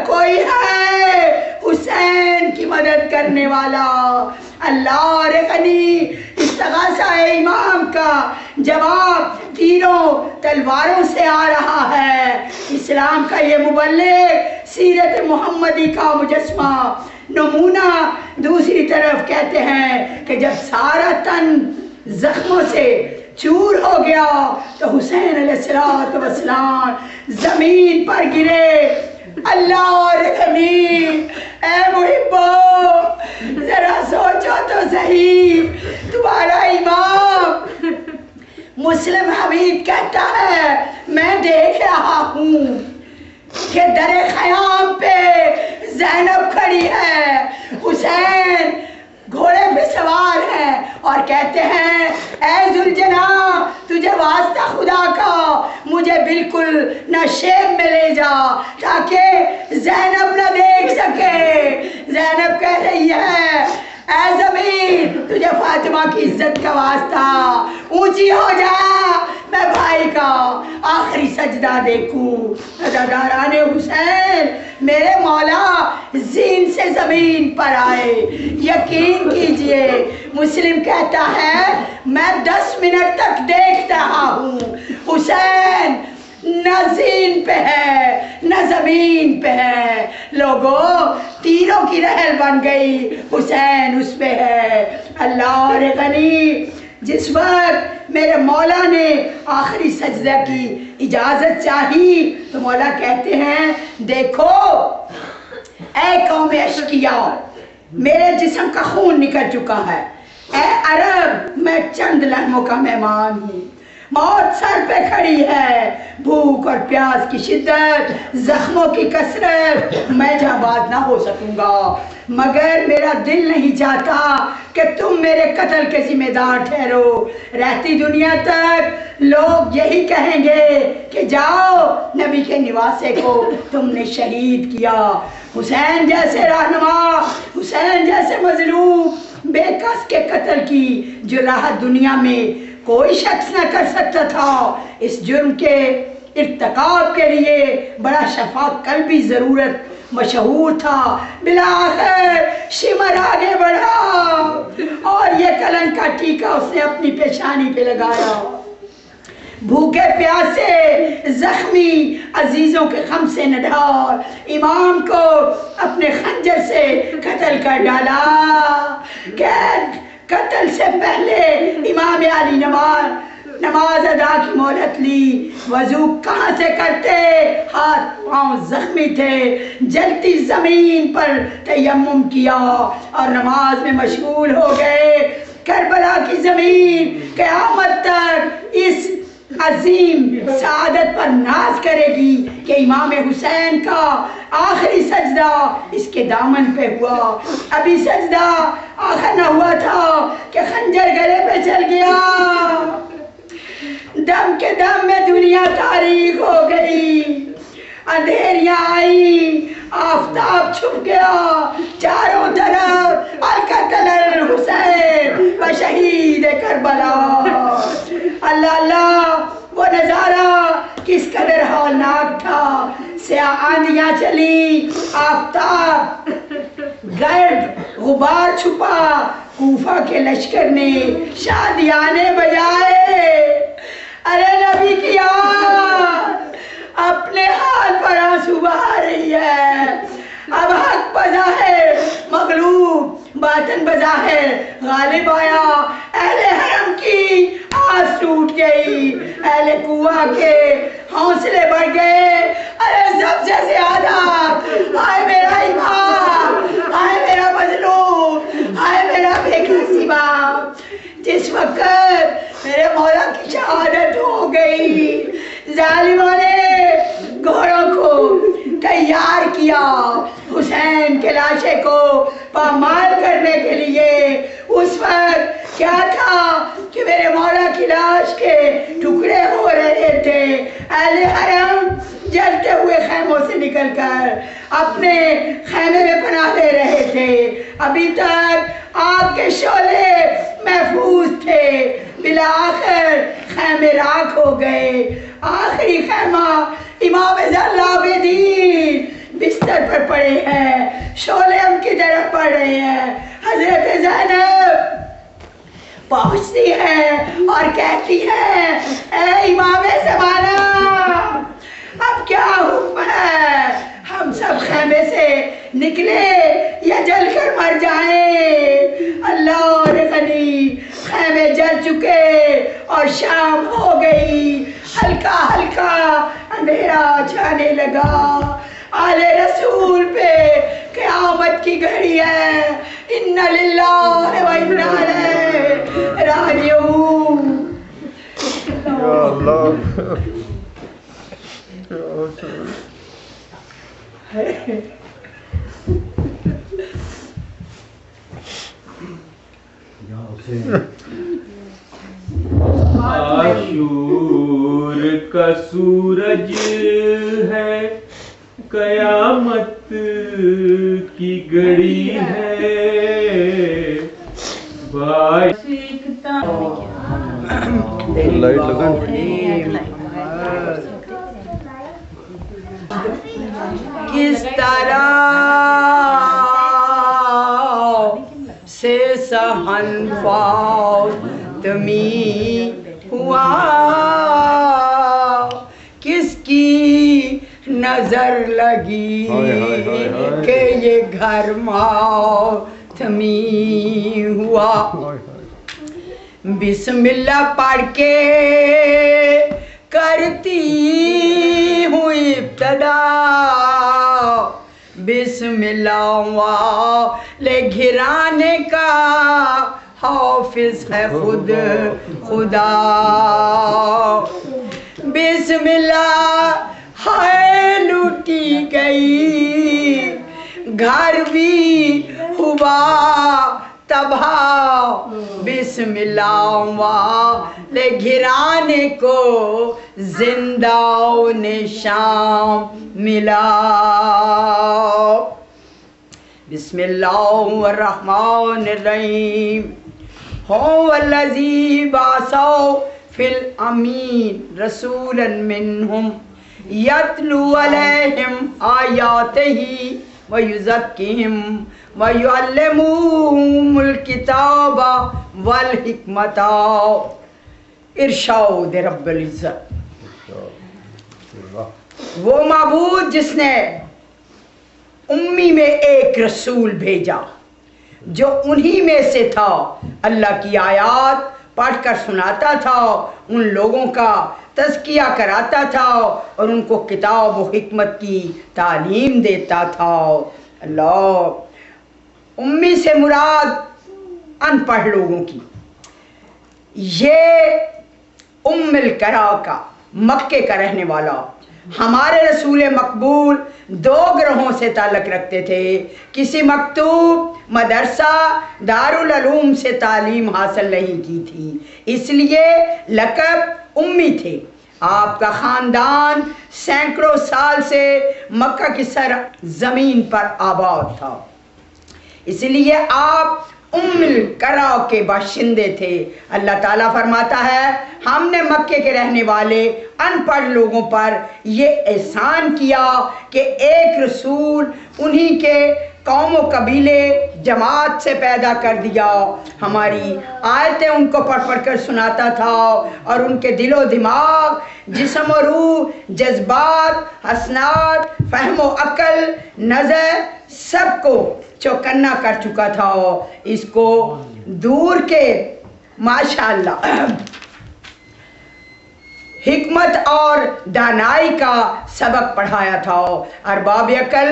کوئی ہے حسین کی مدد کرنے والا؟ اللہ غنی استغاثہ امام کا جواب تیروں تلواروں سے آ رہا ہے۔ اسلام کا یہ مبلغ سیرت محمدی کا مجسمہ نمونہ دوسری طرف کہتے ہیں کہ جب سارا تن زخموں سے چور ہو گیا تو حسین علیہ السلام زمین پر گرے۔ اللہ غنی اے محبو ذرا سوچو تو صحیح، تمہارا امام مسلم حبیب کہتا ہے میں دیکھ رہا ہوں کہ در خیام پہ زینب کھڑی ہے، حسین گھوڑے پہ سوار ہے اور کہتے ہیں اے ذوالجناح تجھے واسطہ خدا کا مجھے بالکل نہ شیب میں لے جا تاکہ زینب نہ دیکھ سکے۔ زینب کہہ رہی ہے اے زمین تجھے فاطمہ کی عزت کا واسطہ اونچی ہو جا، میں بھائی کا آخری سجدہ دیکھوں۔ عزاداران حسین میرے مولا زین سے زمین پر آئے، یقین کیجئے مسلم کہتا ہے میں 10 منٹ تک دیکھ رہا ہوں، حسین نہ زین پہ ہے نہ زمین پہ ہے۔ لوگوں تیروں کی رحل بن گئی، حسین اس پہ ہے۔ اللہ غنی جس وقت میرے مولا نے آخری سجدہ کی اجازت چاہی تو مولا کہتے ہیں دیکھو اے قوم اشقیاء میرے جسم کا خون نکل چکا ہے، اے عرب میں چند لمحوں کا مہمان ہوں، موت سر پہ کھڑی ہے، بھوک اور پیاس کی شدت، زخموں کی کثرت، میں جہاں بات نہ ہو سکوں گا، مگر میرا دل نہیں چاہتا کہ تم میرے قتل کے ذمہ دار ٹھہرو۔ رہتی دنیا تک لوگ یہی کہیں گے کہ جاؤ نبی کے نواسے کو تم نے شہید کیا۔ حسین جیسے رہنما، حسین جیسے مظلوم بے کس کے قتل کی جراحت دنیا میں کوئی شخص نہ کر سکتا تھا۔ اس جرم کے ارتکاب کے لیے بڑا شفاف قلبی ضرورت مشہور تھا۔ بالآخر شمر آگے بڑھا اور یہ کلنک کا ٹیکہ اس نے اپنی پیشانی پہ لگایا۔ بھوکے پیاسے زخمی عزیزوں کے غم سے نڈھال امام کو اپنے خنجر سے قتل کر ڈالا۔ قتل سے پہلے امام علی نماز ادا کی مہلت لی، وضو کہاں سے کرتے، ہاتھ پاؤں زخمی تھے، جلتی زمین پر تیمم کیا اور نماز میں مشغول ہو گئے۔ کربلا کی زمین قیامت تک اس عظیم سعادت پر ناز کرے گی کہ امام حسین کا آخری سجدہ اس کے دامن پہ ہوا۔ ابھی سجدہ آخر نہ ہوا تھا کہ خنجر گلے پہ چل گیا۔ دم کے دم میں دنیا تاریک ہو گئی، اندھیریاں آئیں، آفتاب چھپ گیا، چاروں طرف القتل الحسین بشہید کربلا۔ اللہ اللہ وہ نظارہ کس قدر ہولناک تھا۔ سیاہ آندیاں چلی، آفتاب گرد غبار چھپا، کوفہ کے لشکر نے شادیانے بجائے۔ ارے نبی کی آن اپنے حال پر آنسو بہا رہی ہے۔ اب حق بظاہر مغلوب، باطن بظاہر غالب آیا۔ اہل حرم کی آس ٹوٹ گئی، اہل کوہ کے حوصلے بڑھ گئے۔ ارے سب سے زیادہ ہائے میرا امام، ہائے میرا مظلوم، ہائے میرا بے کسی باپ۔ جس وقت میرے مولا کی شہادت ہو گئی، ظالموں نے گھوڑوں کو تیار کیا حسین کے لاشے کو پامال کرنے کے لیے۔ اس وقت کیا تھا کہ میرے مولا کی لاش کے ٹکڑے ہو رہے تھے۔ اہل حرم جلتے ہوئے خیموں سے نکل کر اپنے خیمے میں پناہ لے رہے تھے۔ ابھی تک آگ کے شعلے محفوظ تھے، بالآخر خیمے راکھ ہو گئے۔ آخری خیمہ امام زین العابدین بستر رہے ہیں، شعلے ہم کی طرف پڑ رہے ہیں۔ حضرت زینب پہنچتی ہے اور کہتی ہے اے امام زمانہ اب کیا حکم ہے، ہم سب خیمے سے نکلے یا جل کر مر جائیں؟ اللہ اور غنی خیمے جل چکے اور شام ہو گئی، ہلکا ہلکا اندھیرا چھانے لگا۔ آل رسول پہ قیامت کی گھڑی ہے۔ اِنَّ لِلَّهِ وَإِنَّا إِلَيْهِ راجعون۔ یا اللہ عاشور کا سورج ہے، قیامت کی گھڑی ہے، لائٹ لگا کس طرح سے سہن فاطمی ہوا، کس کی نظر لگی کہ یہ گھر ماتمی ہوا۔ بسم اللہ پڑھ کے کرتی ہوں ابتدا، بسم اللہ والے گھرانے کا حافظ ہے خود خدا۔ بسم اللہ ہے لوٹی گئی، گھر بھی ہوا تباہ، بسم اللہ والے گھرانے کو زندہ و نشان ملا۔ بسم اللہ الرحمن الرحیم۔ هو الذی بعث فی الامین رسولا منہم یتلو علیہم آیاتہ ویزکیہم وَيُعَلِّمُهُمُ الْكِتَابَ وَالْحِکْمَةَ۔ ارشاد رب العزت، وہ معبود جس نے امی میں ایک رسول بھیجا جو انہی میں سے تھا، اللہ کی آیات پڑھ کر سناتا تھا، ان لوگوں کا تزکیہ کراتا تھا اور ان کو کتاب و حکمت کی تعلیم دیتا تھا۔ اللہ، امی سے مراد ان پڑھ لوگوں کی۔ یہ ام القرا کا مکے کا رہنے والا ہمارے رسول مقبول دو گروہوں سے تعلق رکھتے تھے، کسی مکتوب مدرسہ دارالعلوم سے تعلیم حاصل نہیں کی تھی، اس لیے لقب امی تھے۔ آپ کا خاندان سینکڑوں سال سے مکہ کی سرزمین پر آباد تھا، اس لیے آپ ام القرا کے باشندے تھے۔ اللہ تعالیٰ فرماتا ہے ہم نے مکے کے رہنے والے ان پڑھ لوگوں پر یہ احسان کیا کہ ایک رسول انہی کے قوم و قبیلے جماعت سے پیدا کر دیا، ہماری آیتیں ان کو پڑھ پڑھ کر سناتا تھا اور ان کے دل و دماغ، جسم و روح، جذبات، حسنات، فہم و عقل، نظر، سب کو چوکنا کر چکا تھا، اس کو دور کے ماشاءاللہ حکمت اور دانائی کا سبق پڑھایا تھا۔ ارباب عقل